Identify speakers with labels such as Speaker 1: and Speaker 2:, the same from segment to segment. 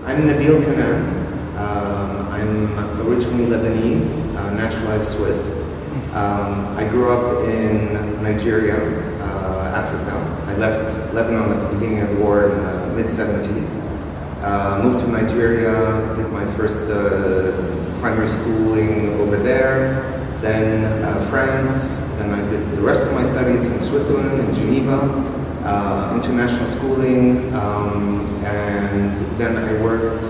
Speaker 1: I'm Nabil Canaan. I'm originally Lebanese, naturalized Swiss. I grew up in Nigeria, Africa. I left Lebanon at the beginning of the war in the mid-70s. Moved to Nigeria, did my first primary schooling over there, then France, then I did the rest of my studies in Switzerland, in Geneva. International schooling, and then I worked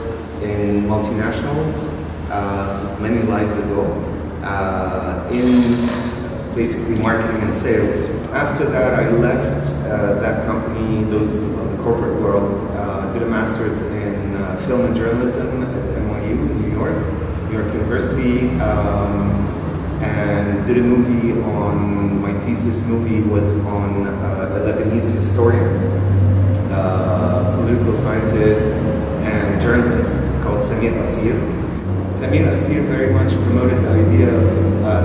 Speaker 1: in multinationals, since many lives ago, in basically marketing and sales. After that, I left that company, the corporate world, did a master's in film and journalism at NYU in New York University, and did a movie on, my thesis movie was on a Lebanese historian, political scientist and journalist called Samir Asir. Samir Asir very much promoted the idea of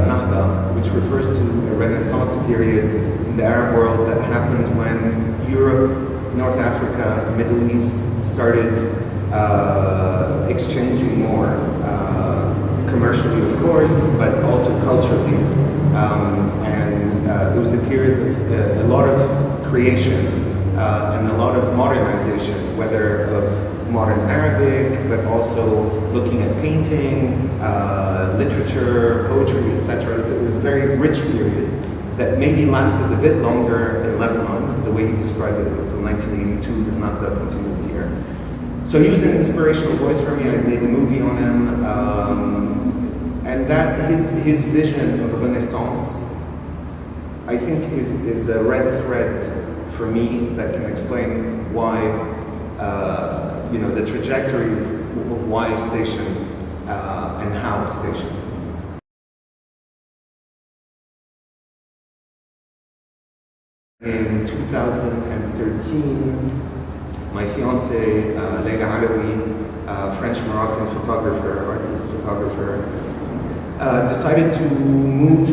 Speaker 1: Nahda, which refers to a Renaissance period in the Arab world that happened when Europe, North Africa, Middle East started exchanging more. Commercially, of course, but also culturally. It was a period of a lot of creation and a lot of modernization, whether of modern Arabic, but also looking at painting, literature, poetry, etc. It was a very rich period that maybe lasted a bit longer in Lebanon. The way he described it was till 1982, the Nahda continued here. So he was an inspirational voice for me. I made a movie on him. And that his vision of Renaissance, I think, is a red thread for me that can explain why, the trajectory of why station and how station. In 2013, my fiancée, Leila Alawi, French-Moroccan photographer, artist photographer, decided to move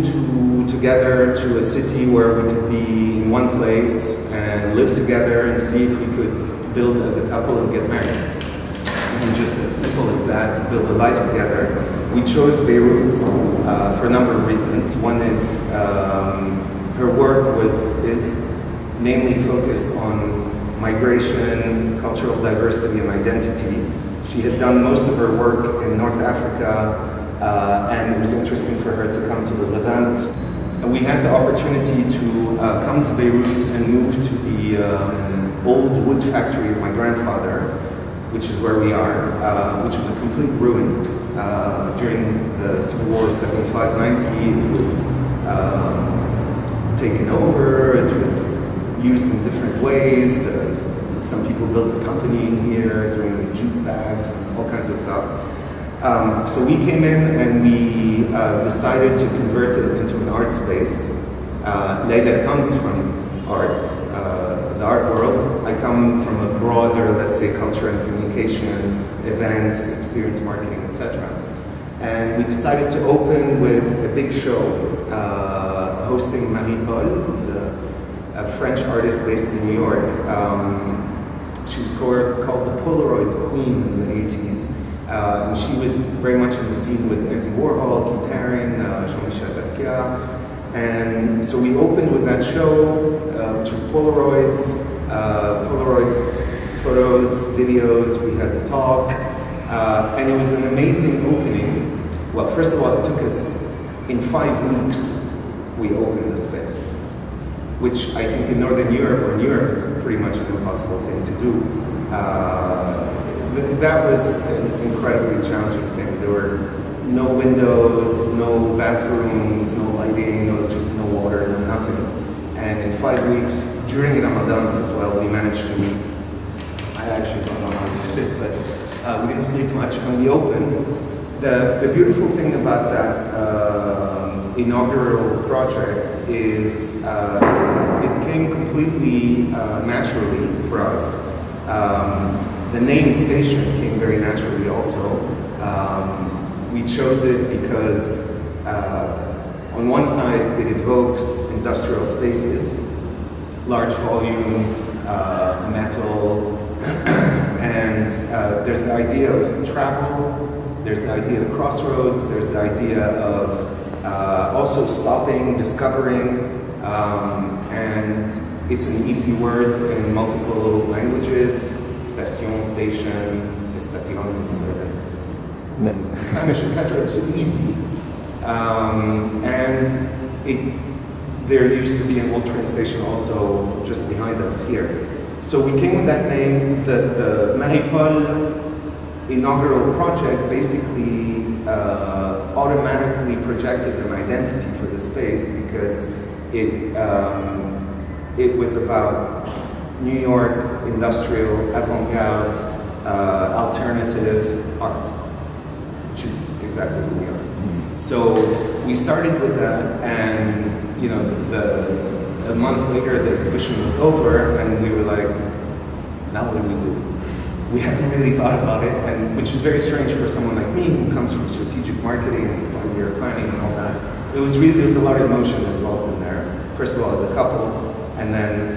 Speaker 1: together to a city where we could be in one place and live together and see if we could build as a couple and get married. And just as simple as that, to build a life together. We chose Beirut for a number of reasons. One is her work is mainly focused on migration, cultural diversity, and identity. She had done most of her work in North Africa, and it was interesting for her to come to the Levant. And we had the opportunity to come to Beirut and move to the old wood factory of my grandfather, which is where we are, which was a complete ruin. During the Civil War 75-90, it was taken over, it was used in different ways. Some people built a company in here doing jute bags and all kinds of stuff. So we came in and we decided to convert it into an art space. Leila comes from art, the art world. I come from a broader, let's say, culture and communication, events, experience marketing, etc. And we decided to open with a big show, hosting Marie-Paul, who's a French artist based in New York. She was called the Polaroid Queen in the 80s. And she was very much in the scene with Andy Warhol, Keith Haring, Jean-Michel Basquiat. And so we opened with that show, which were Polaroids, Polaroid photos, videos. We had the talk. And it was an amazing opening. Well, first of all, it took us, in 5 weeks, we opened the space, which I think in Northern Europe or in Europe is pretty much an impossible thing to do. That was an incredibly challenging thing. There were no windows, no bathrooms, no lighting, no electricity, no water, no nothing. And in 5 weeks, during Ramadan as well, we managed to, I actually don't know how to did it, but we didn't sleep much, and we opened. The beautiful thing about that inaugural project is it came completely naturally for us. The name Station came very naturally also. We chose it because on one side it evokes industrial spaces, large volumes, metal, And there's the idea of travel, there's the idea of crossroads, there's the idea of also stopping, discovering, and it's an easy word in multiple languages, station, station, estación in Spanish, etc. It's easy. And there used to be an old train station also just behind us here. So we came with that name. The Marie-Paul inaugural project basically automatically projected an identity for the space because it was about New York industrial avant-garde alternative art, which is exactly who we are. So we started with that, and a month later the exhibition was over, and we were like, now what do we do? We hadn't really thought about it, and which is very strange for someone like me who comes from strategic marketing and 5-year planning and all that. There's a lot of emotion involved in there. First of all, as a couple, and then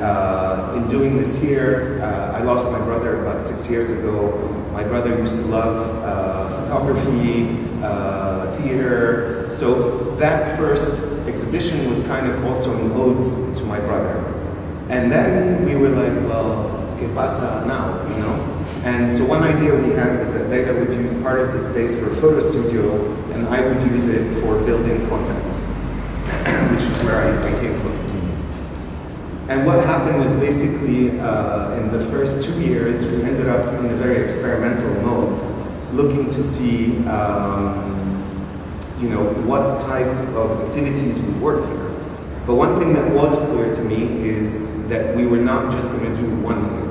Speaker 1: in doing this here, I lost my brother about 6 years ago. My brother used to love photography, theater, so that first exhibition was kind of also an ode to my brother. And then we were like, well, ¿qué pasa now, And so one idea we had was that Leila would use part of the space for a photo studio, and I would use it for building content, which is where I came from. And what happened was basically, in the first 2 years, we ended up in a very experimental mode, looking to see, what type of activities would work here. But one thing that was clear to me is that we were not just going to do one thing.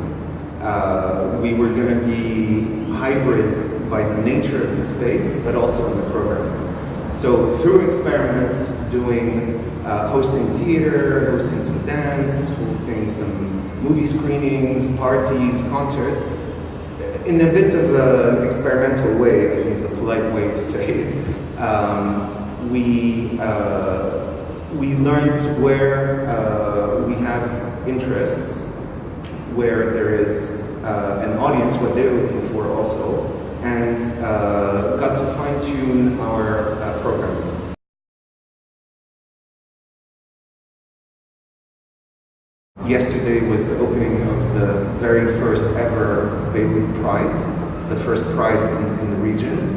Speaker 1: We were going to be hybrid by the nature of the space, but also in the programming. So through experiments, hosting theater, hosting some dance, hosting some movie screenings, parties, concerts, in a bit of an experimental way, I think is a polite way to say it, we learned where we have interests, where there is an audience, what they're looking for also, and got to fine-tune our programming. Yesterday was the opening of the very first ever Beirut Pride, the first Pride in the region.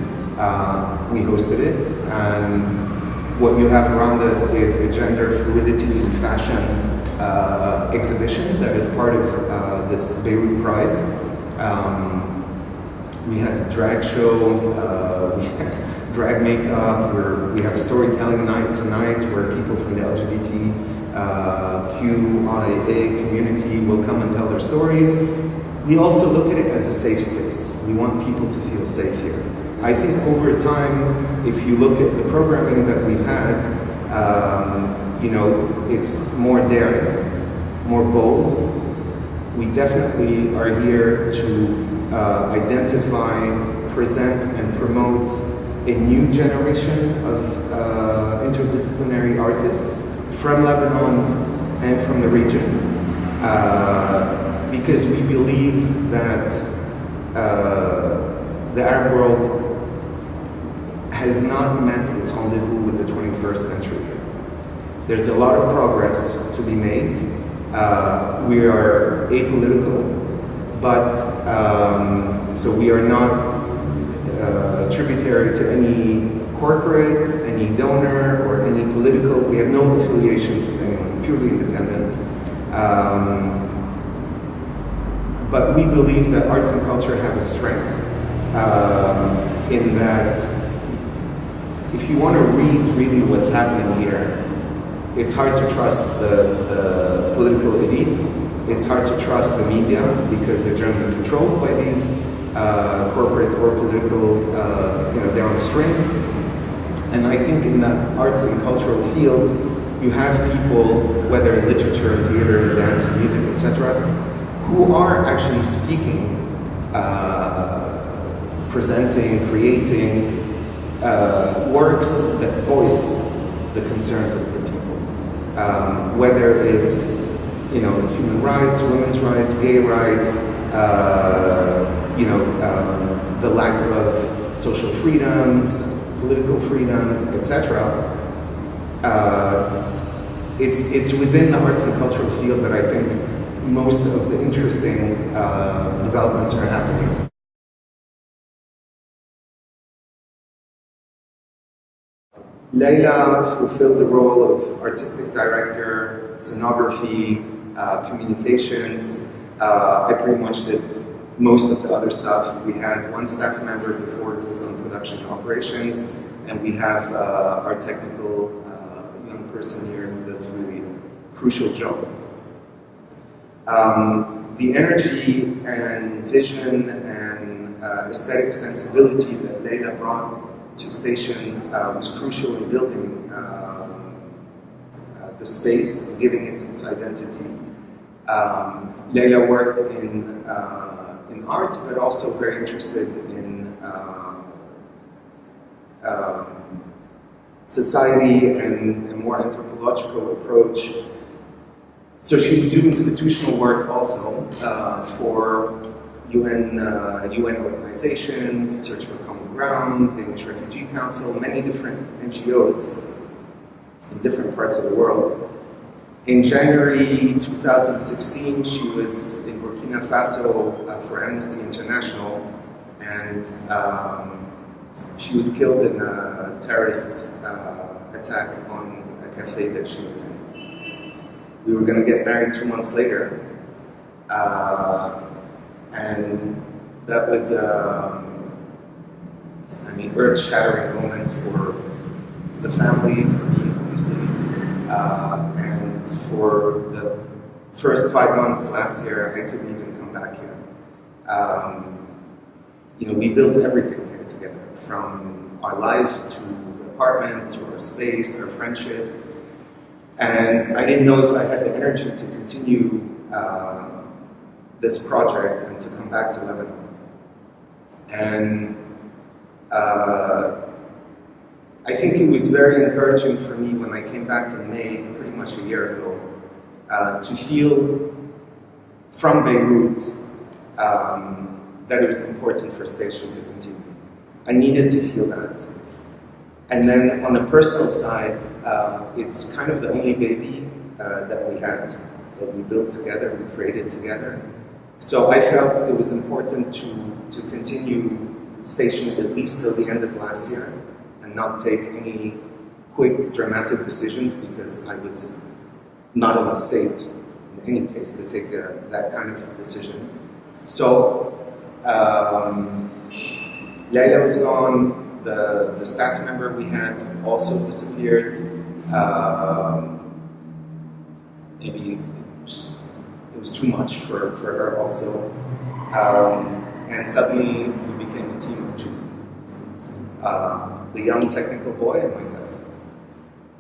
Speaker 1: We hosted it, and what you have around us is a gender fluidity in fashion exhibition that is part of this Beirut Pride. We had a drag show, we had drag makeup, we have a storytelling night tonight where people from the LGBTQIA community will come and tell their stories. We also look at it as a safe space. We want people to feel safe here. I think over time, if you look at the programming that we've had, it's more daring, more bold. We definitely are here to identify, present, and promote a new generation of interdisciplinary artists from Lebanon and from the region, because we believe that the Arab world has not met its rendezvous with the 21st century. There's a lot of progress to be made. We are apolitical, but so we are not tributary to any corporate, any donor, or any political. We have no affiliations with anyone, purely independent. But we believe that arts and culture have a strength in that if you want to read really what's happening here, it's hard to trust the political elite. It's hard to trust the media because they're generally controlled by these corporate or political, they're on strings. And I think in the arts and cultural field, you have people, whether in literature, theater, dance, music, etc., who are actually speaking, presenting, creating works that voice the concerns of the people. Whether it's human rights, women's rights, gay rights, the lack of social freedoms, political freedoms, etc. It's within the arts and cultural field that I think most of the interesting developments are happening. Leila fulfilled the role of artistic director, scenography, communications. I pretty much did most of the other stuff. We had one staff member before who was on production operations, and we have our technical young person here who does really a crucial job. The energy and vision and aesthetic sensibility that Leila brought to Station was crucial in building the space, giving it its identity. Leila worked in art, but also very interested in society and a more anthropological approach. So she would do institutional work also for UN organizations, Search for Common Ground, Danish Refugee Council, many different NGOs in different parts of the world. In January 2016, she was in Burkina Faso for Amnesty International, and she was killed in a terrorist attack on a cafe that she was in. We were going to get married 2 months later, and that was earth-shattering moment for the family, for me, obviously, and for the first 5 months last year, I couldn't even come back here. We built everything here together, from our life to the apartment, to our space, our friendship, and I didn't know if I had the energy to continue this project and to come back to Lebanon. And I think it was very encouraging for me when I came back in May, pretty much a year ago, to feel from Beirut that it was important for Station to continue. I needed to feel that. And then on the personal side, it's kind of the only baby that we had, that we built together, we created together. So I felt it was important to continue Station at least till the end of last year and not take any quick, dramatic decisions, because I was not in a state, in any case, to take that kind of decision. So Leila was gone, the staff member we had also disappeared. Maybe it was too much for her also. And suddenly we became a team of two. The young technical boy and myself.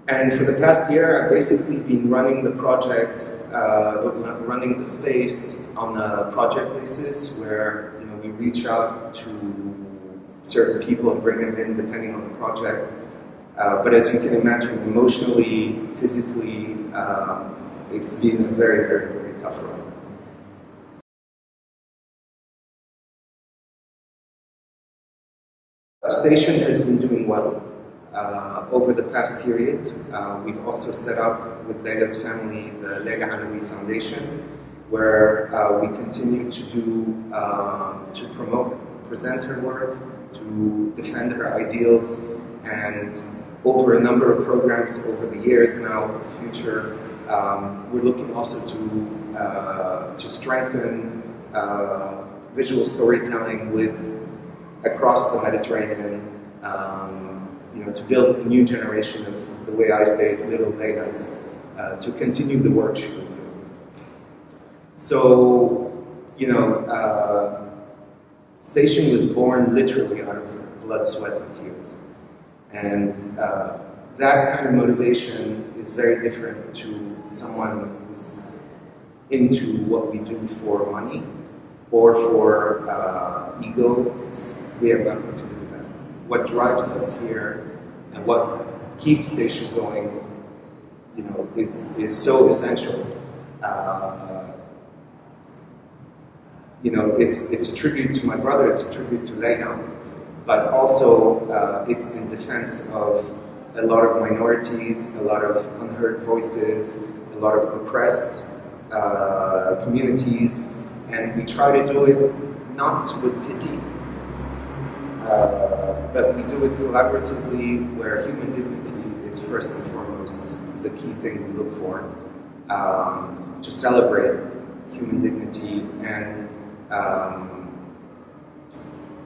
Speaker 1: And for the past year, I've basically been running the project, running the space on a project basis, where we reach out to certain people and bring them in depending on the project. But as you can imagine, emotionally, physically, it's been a very, very, very tough ride. Station has been doing well over the past period. We've also set up with Leila's family the Leila Alawi Foundation, where we continue to to promote, present her work, to defend her ideals, and over a number of programs over the years now, future, we're looking also to strengthen visual storytelling across the Mediterranean, to build a new generation of, the way I say it, little Leilas, to continue the work she was doing. So, Station was born literally out of blood, sweat, and tears. And that kind of motivation is very different to someone who's into what we do for money or for ego. We have nothing to do with that. What drives us here and what keeps Station going, is so essential. it's a tribute to my brother, it's a tribute to Leila, but also it's in defense of a lot of minorities, a lot of unheard voices, a lot of oppressed communities, and we try to do it not with pity, but we do it collaboratively, where human dignity is first and foremost the key thing we look for, to celebrate human dignity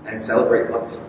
Speaker 1: and celebrate love.